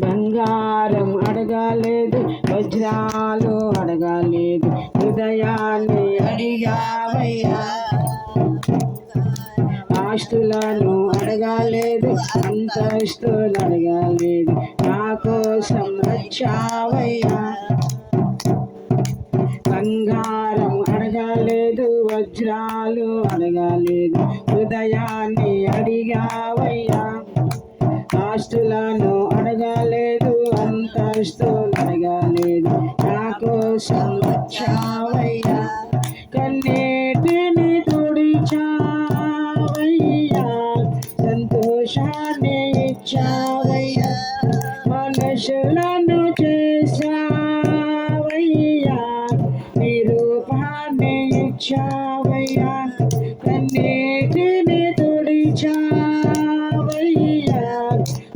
బంగారం అడగలేదు, వజ్రాలు అడగలేదు, హృదయాన్ని అడిగావయ్యా. ఆస్తులను అడగలేదు, అంతస్తులు అడగలేదు, నా కోసం వచ్చావయ్యా. బంగారం అడగలేదు, వజ్రాలు అడగలేదు, హృదయాన్ని అడిగావయ్యా. ఆస్తులను అడగలేదు, అంతస్తులు అడగలేదు, నా కోసం వచ్చావయ్యా. కన్నీటిని తుడిచావయ్యా, సంతోషాన్ని ఇచ్చావయ్యా. మనసులను చేసావయ్యా, నిరూపాన్ని ఇచ్చావయ్యా. కన్నీటిని తుడిచావయ్యా,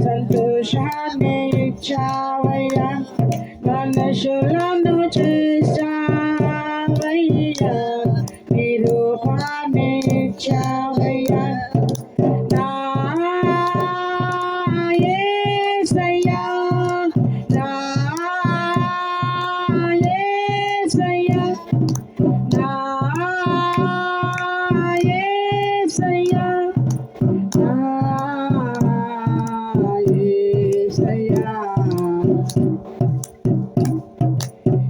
సంతోషాన్ని ఇచ్చావయ్యా. మనసులను చేసావయ్యా, నిరూపాన్ని ఇచ్చావయ్యా. నా యేసయ్యా, నా యేసయ్యా, నా యేసయ్యా, నా యేసయ్యా.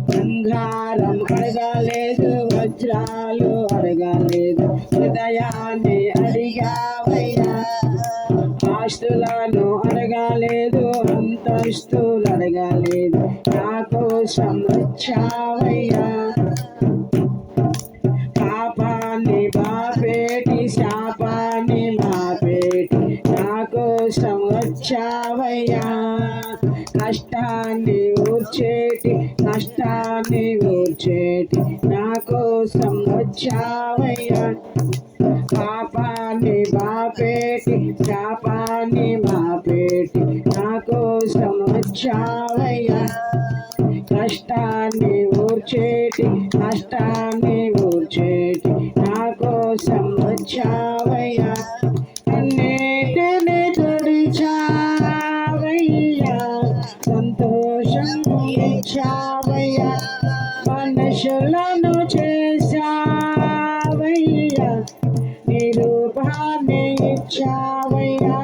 బంగారం అడగలేదు, వజ్రాలు అడగలేదు, హృదయాన్ని అడిగావయ్యా. ఆస్తులను అడగలేదు, అంతస్తులు అడగలేదు, నా కోసం వచ్చావయ్యా. పాపాన్ని బాపేటి, శాపాన్ని మాపేటి, నా కోసం వచ్చావయ్యా. కష్టాన్ని ఊర్చేటి, నష్టాన్ని ఊర్చేటి, నా కోసం వచ్చావయ్యా. పాపాన్ని బాపేటి, శాపాన్ని మాపేటి, నా కోసం వచ్చావయ్యా. కష్టాన్ని ఊర్చేటి, నష్టాన్ని ఊర్చేటి, నా కోసం వచ్చావయ్యా. కన్నీటిని తుడిచావయ్యా, సంతోషం ఇచ్చావయ్యా. మనసులను చేసావయ్యా, నిరూపాన్ని ఇచ్చావయ్యా.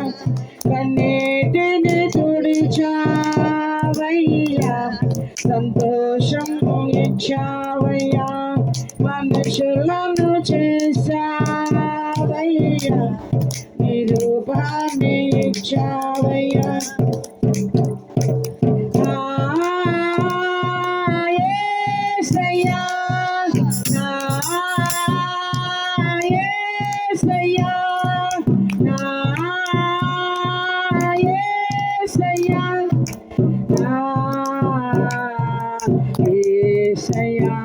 కన్నీటిని తుడిచావయ్యా, సంతోషం ఇచ్చావయ్యా. మనసులను చేసావయ్యా, నిరూపాన్ని ఇచ్చావయ్యా. నా యేసయ్యా, నా యేసయ్యా, నా యేసయ్యా, నా యేసయ్యా.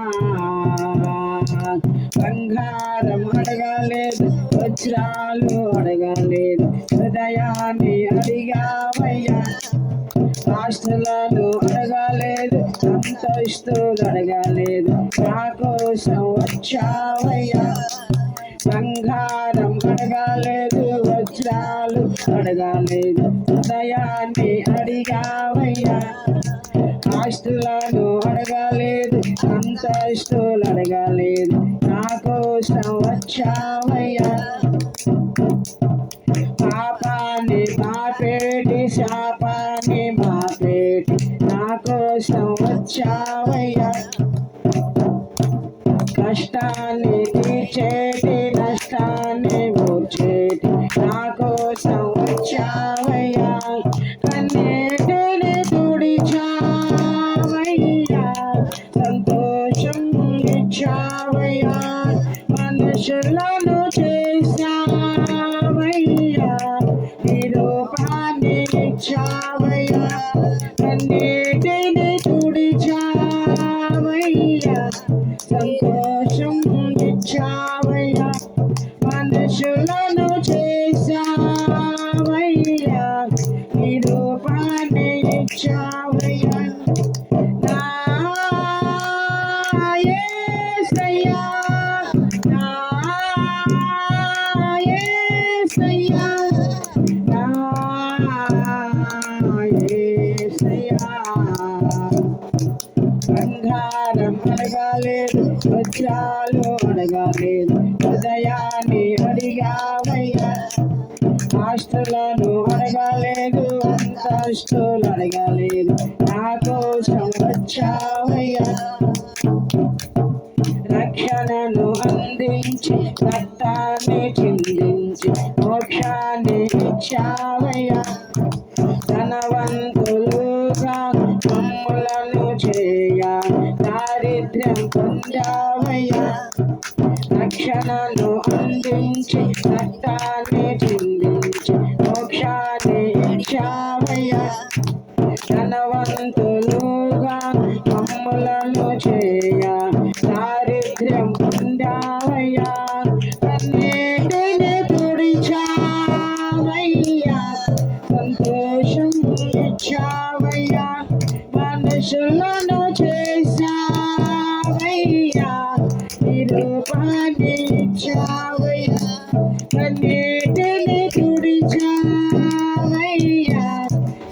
బంగారం అడగలేదు, వజ్రాలు అడగలేదు, హృదయాన్ని అడిగావయ్యా. ఆస్తులను అడగలేదు, అంతస్తులు అడగలేదు, నా కోసం వచ్చావయ్యా. బంగారం అడగలేదు, వజ్రాలు అడగలేదు, హృదయాన్ని అడిగావయ్యా. ఆస్తులను అడగలేదు, అంతస్తులు అడగలేదు, నా కోసం వచ్చావయ్యా. పాపాన్ని మాపేటి, శాపాన్ని మాపేటి, నా కోసం వచ్చావయ్యా. కష్టాన్ని తీర్చేటి, నష్టాన్ని ఊర్చేటి, నా కోసం వచ్చావయ్యా. కన్నీటిని తుడిచావయ్యా, సంతోషం ఇచ్చావయ్యా. మనసులను చేసావయ్యా, నిరూపాన్ని ఇచ్చావయ్యా. కన్నీటిని తుడిచావయ్యా, సంతోషం ఇచ్చావయ్యా. మనసులను చేసావయ్యా, నిరూపాన్ని ఇచ్చావయ్యా. నా యేసయ్యా, నా యేసయ్యా, నా అడగలేదు, అంతస్తులు అడగలేదు, నా కోసం వచ్చావయ్యా. రక్షణను అందించి రక్తాన్ని చిందించి మోక్షాన్ని ఇచ్చావయ్యా. ధనవంతులుగా మమ్ములను చేయ దారిద్ర్యం పొందావయ్యా. రక్షణను అందించి రక్తాన్ని చిందించి మోక్షాన్ని ఇచ్చావయ్యా. ధనవంతులుగా మమ్ములను చేయ దారిద్ర్యం పొందావయ్యా. కన్నీటిని తుడిచావయ్యా, సంతోషం ఇచ్చావయ్యా. మనుషులను చేశావయ్యా, నిరూపాన్ని ఇచ్చావయ్యా. కన్నీటిని తుడిచావయ్యా,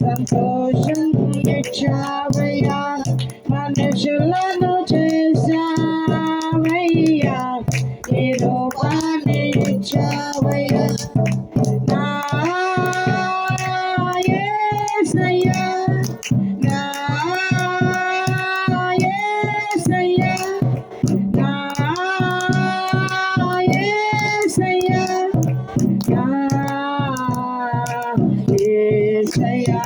సంతోషం ఇచ్చావయ్యా. మనుషులను చేశావయ్యా, నిరూపాన్ని ఇచ్చావయ్యా. నా యేసయ్యా, నా యేసయ్యా, నా యేసయ్యా, నా యేసయ్యా.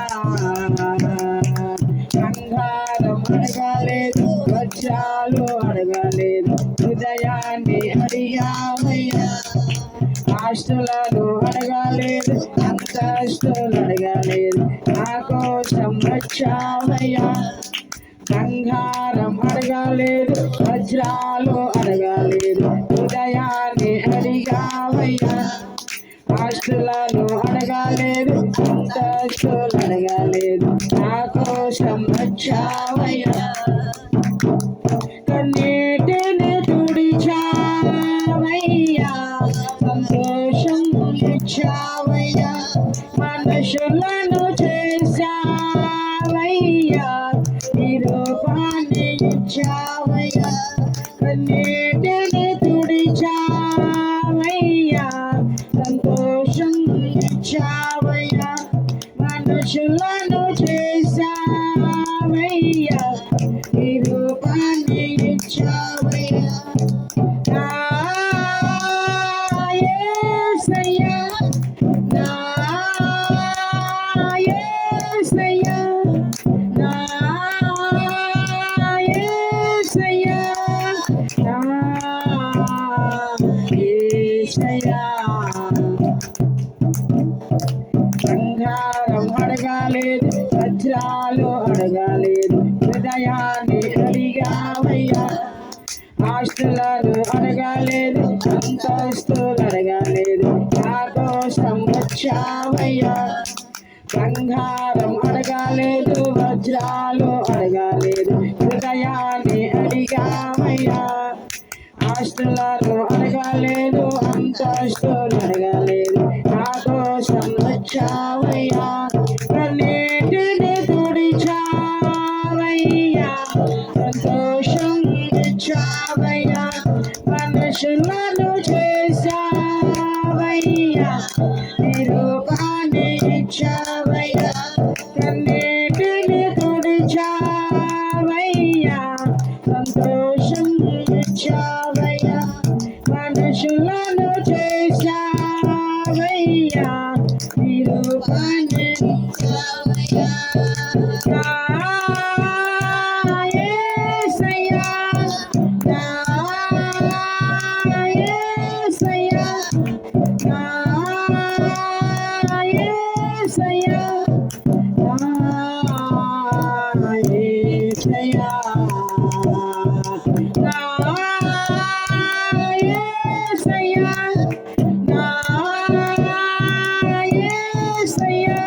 బంగారం అడగలేదు, వజ్రాలు అడగలేదు, హృదయాన్ని అడిగావయ్యా. ఆస్తులను అడగలేదు, అంతస్తులు అడగలేదు, నా కోసం వచ్చావయ్యా. బంగారం అడగలేదు, వజ్రాలు అడగలేదు, హృదయాన్ని అడిగావయ్యా. ఆస్తులను అడగలేదు, అంతస్తులు అడగలేదు, నా కోసం వచ్చావయ్యా. కన్నీటిని తుడిచావయ్యా, సంతోషం ఇచ్చావయ్యా. మనుషులను చేశావయ్యా, నిరూపాన్ని ఇచ్చావయ్యా. కన్నీటిని తుడిచావయ్యా, సంతోషం ఇచ్చావయ్యా. మనుషులను చేశావయ్యా, నిరూపాన్ని ఇచ్చావయ్యా. నా యేసయ్యా, నా యేసయ్యా, నా యేసయ్యా, నా యేసయ్యా. బంగారం అడగలేదు, వజ్రాలు అడగలేదు, హృదయాన్ని అడిగావయ్యా. ఆస్తులను అడగలేదు, అంతస్తులు అడగలేదు, నా కోసం వచ్చావయ్యా. బంగారం అడగలేదు, వజ్రాలు అడగలేదు, హృదయాన్ని అడిగావయ్యా. ఆస్తులను అడగలేదు, అంతస్తులు అడగలేదు, నా కోసం వచ్చావయ్యా. కన్నీటిని తుడిచావయ్యా, సంతోషం ఇచ్చావయ్యా. మనుషులను చేశావయ్యా, నిరూపాన్ని ఇచ్చావయ్యా. కన్నీటిని తుడిచావయ్యా, సంతోషం ఇచ్చావయ్యా. మనుషులను చేశావయ్యా, నిరూపాన్ని ఇచ్చావయ్యా. నా యేసయ్యా, నా యేసయ్యా, నా యేసయ్యా, నా యేసయ్యా. నా యేసయ్యా, నా యేసయ్యా,